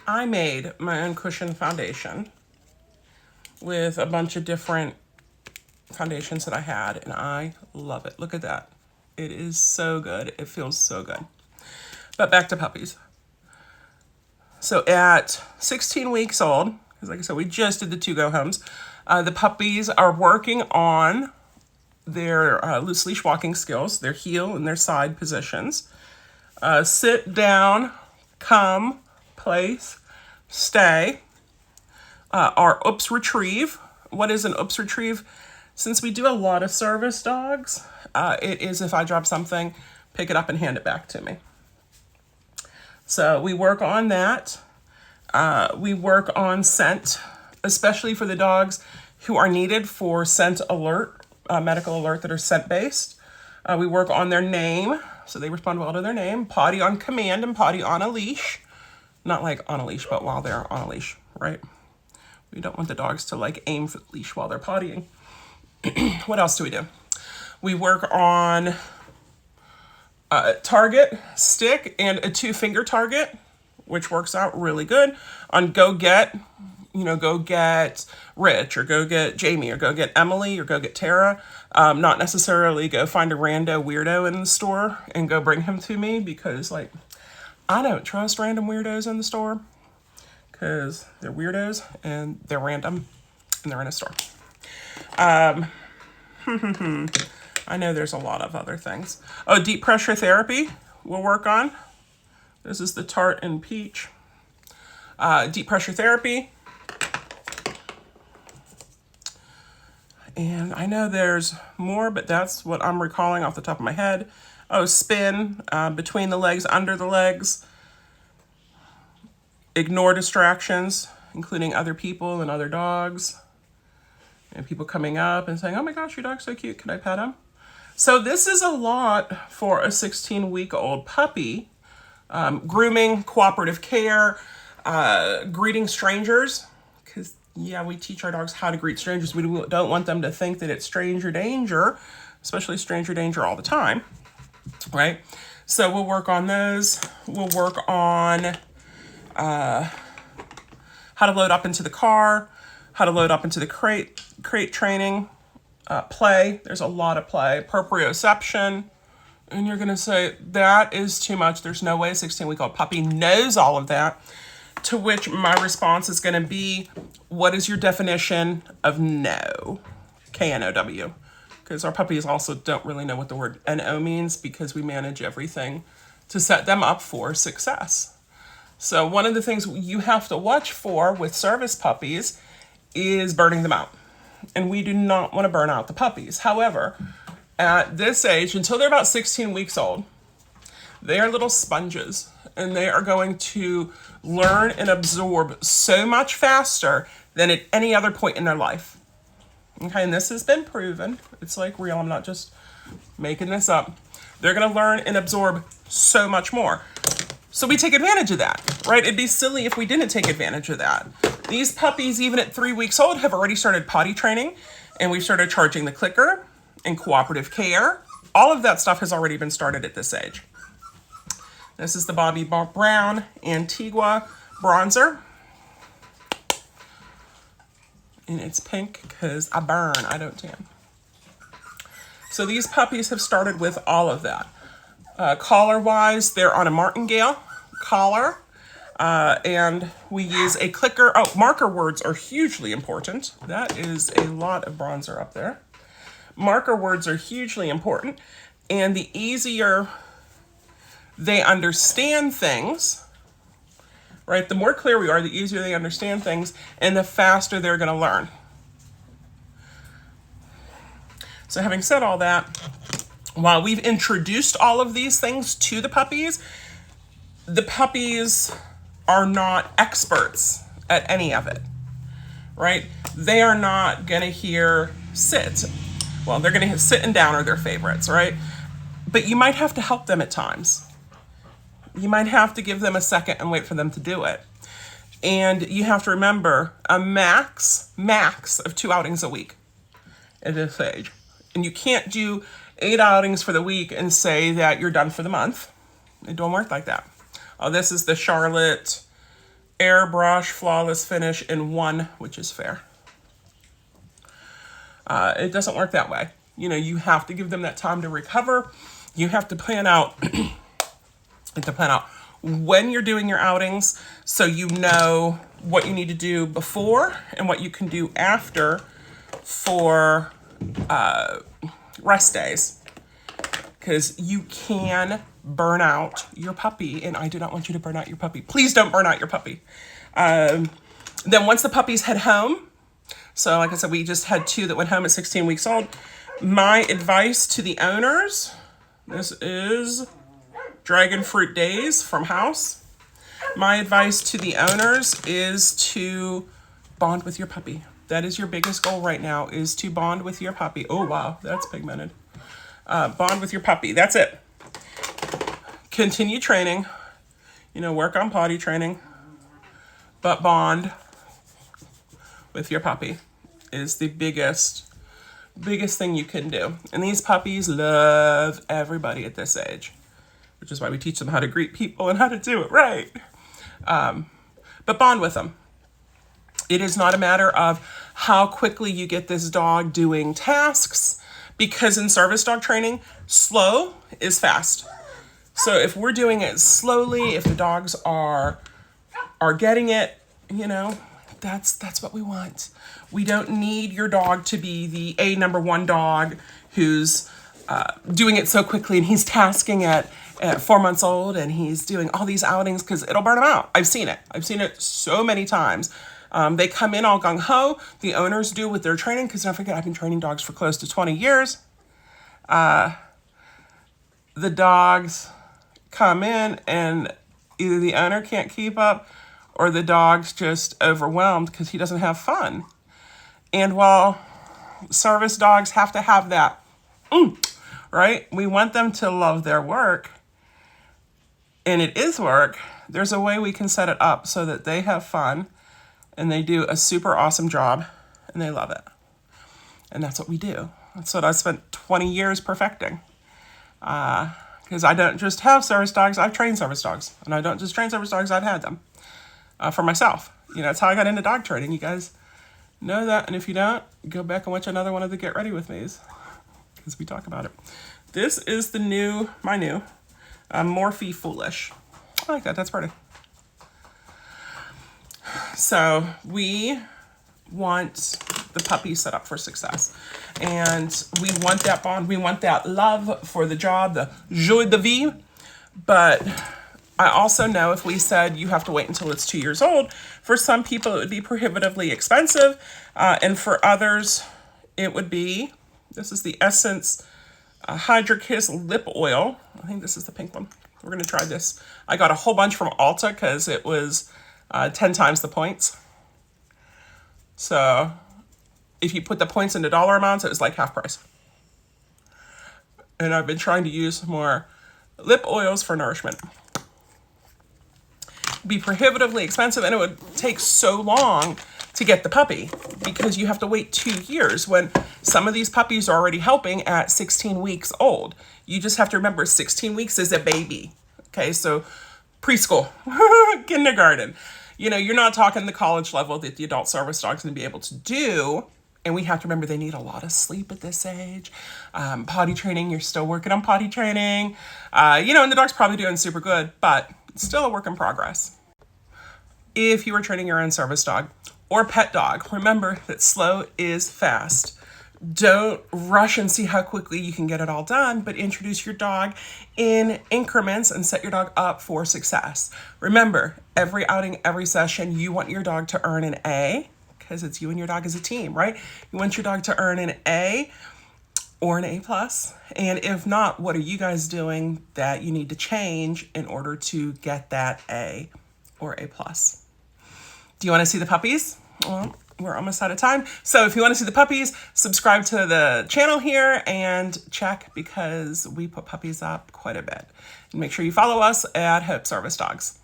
I made my own cushion foundation with a bunch of different foundations that I had, and I love it. Look at that. It is so good. It feels so good. But back to puppies. So at 16 weeks old, because like I said, we just did the 2 go homes, the puppies are working on their loose leash walking skills, their heel and their side positions. Sit down, come, place, stay. Our oops retrieve. What is an oops retrieve? Since we do a lot of service dogs, it is if I drop something, pick it up and hand it back to me. So we work on that. We work on scent, especially for the dogs who are needed for scent alert, medical alert that are scent based. We work on their name, so they respond well to their name. Potty on command and potty on a leash. Not like on a leash, but while they're on a leash, right? We don't want the dogs to like aim for the leash while they're pottying. What else do we do? We work on a target, stick, and a 2-finger target, which works out really good. On go get Rich, or go get Jamie, or go get Emily, or go get Tara. Not necessarily go find a rando weirdo in the store and go bring him to me, because like, I don't trust random weirdos in the store, because they're weirdos and they're random and they're in a store. I know there's a lot of other things. Oh, deep pressure therapy we'll work on. This is the tart and peach. Deep pressure therapy. And I know there's more, but that's what I'm recalling off the top of my head. Oh, spin, between the legs, under the legs. Ignore distractions, including other people and other dogs. And people coming up and saying, oh my gosh, your dog's so cute, can I pet him? So this is a lot for a 16-week-old puppy. Grooming, cooperative care, greeting strangers. Because, yeah, we teach our dogs how to greet strangers. We don't want them to think that it's stranger danger, especially stranger danger all the time, right? So we'll work on those. We'll work on how to load up into the car, how to load up into the crate training, play. There's a lot of play. Proprioception. And you're going to say, that is too much. There's no way a 16-week-old puppy knows all of that. To which my response is going to be, what is your definition of no? K-N-O-W. Because our puppies also don't really know what the word N-O means, because we manage everything to set them up for success. So one of the things you have to watch for with service puppies is burning them out. And we do not want to burn out the puppies. However, at this age, until they're about 16 weeks old, they are little sponges, and they are going to learn and absorb so much faster than at any other point in their life. Okay, and this has been proven. It's like real. I'm not just making this up. They're going to learn and absorb so much more. So we take advantage of that, right? It'd be silly if we didn't take advantage of that. These puppies, even at 3 weeks old, have already started potty training, and we've started charging the clicker and cooperative care. All of that stuff has already been started at this age. This is the Bobby Brown Antigua bronzer. And it's pink because I burn, I don't tan. So these puppies have started with all of that. Collar-wise, they're on a martingale collar. And we use a clicker. Oh, marker words are hugely important. That is a lot of bronzer up there. Marker words are hugely important. And the easier they understand things, right? The more clear we are, the easier they understand things, and the faster they're going to learn. So having said all that, while we've introduced all of these things to the puppies are not experts at any of it, right? They are not going to hear sit. Well, they're going to sit and down are their favorites, right? But you might have to help them at times. You might have to give them a second and wait for them to do it. And you have to remember a max of 2 outings a week at this age. And you can't do 8 outings for the week and say that you're done for the month. It don't work like that. Oh, this is the Charlotte airbrush, flawless finish in one, which is fair. It doesn't work that way. You know, you have to give them that time to recover. You have to plan out, when you're doing your outings, so you know what you need to do before and what you can do after for rest days. Because you can burn out your puppy, and I do not want you to burn out your puppy. Please don't burn out your puppy. Then once the puppies head home, so like I said, we just had 2 that went home at 16 weeks old. My advice to the owners, this is Dragon Fruit Days from House. My advice to the owners is to bond with your puppy. That is your biggest goal right now, is to bond with your puppy. Oh, wow, that's pigmented. Bond with your puppy. That's it. Continue training. You know, work on potty training. But bond with your puppy is the biggest thing you can do. And these puppies love everybody at this age, which is why we teach them how to greet people and how to do it right. But bond with them. It is not a matter of how quickly you get this dog doing tasks, because in service dog training, slow is fast. So if we're doing it slowly, if the dogs are getting it, you know, that's what we want. We don't need your dog to be the number 1 dog who's doing it so quickly, and he's tasking at 4 months old, and he's doing all these outings, because it'll burn him out. I've seen it so many times. They come in all gung-ho. The owners do with their training, because don't forget, I've been training dogs for close to 20 years. The dogs come in, and either the owner can't keep up, or the dog's just overwhelmed because he doesn't have fun. And while service dogs have to have that, right? We want them to love their work, and it is work. There's a way we can set it up so that they have fun, and they do a super awesome job, and they love it. And that's what we do. That's what I spent 20 years perfecting. Because I don't just have service dogs, I've trained service dogs. And I don't just train service dogs, I've had them for myself. You know, that's how I got into dog training. You guys know that. And if you don't, go back and watch another one of the Get Ready With Me's, because we talk about it. This is my new Morphe Foolish. I like that. That's pretty. So we want the puppy set up for success. And we want that bond. We want that love for the job, the joie de vivre. But I also know if we said you have to wait until it's 2 years old, for some people it would be prohibitively expensive. And for others, it would be, this is the Essence Hydra Kiss Lip Oil. I think this is the pink one. We're going to try this. I got a whole bunch from Ulta because it was 10 times the points. So if you put the points into dollar amounts, it was like half price. And I've been trying to use more lip oils for nourishment. Be prohibitively expensive, and it would take so long to get the puppy because you have to wait 2 years when some of these puppies are already helping at 16 weeks old. You just have to remember 16 weeks is a baby. Okay, so preschool, kindergarten. You know, you're not talking the college level that the adult service dog's going to be able to do. And we have to remember they need a lot of sleep at this age. Potty training, you're still working on potty training. You know, and the dog's probably doing super good, but it's still a work in progress. If you are training your own service dog or pet dog, remember that slow is fast. Don't rush and see how quickly you can get it all done, but introduce your dog in increments and set your dog up for success. Remember, every outing, every session, you want your dog to earn an A, because it's you and your dog as a team, right? You want your dog to earn an A or an A+. And if not, what are you guys doing that you need to change in order to get that A or A+? Do you want to see the puppies? Well, we're almost out of time. So if you want to see the puppies, subscribe to the channel here and check, because we put puppies up quite a bit. And make sure you follow us at Hope Service Dogs.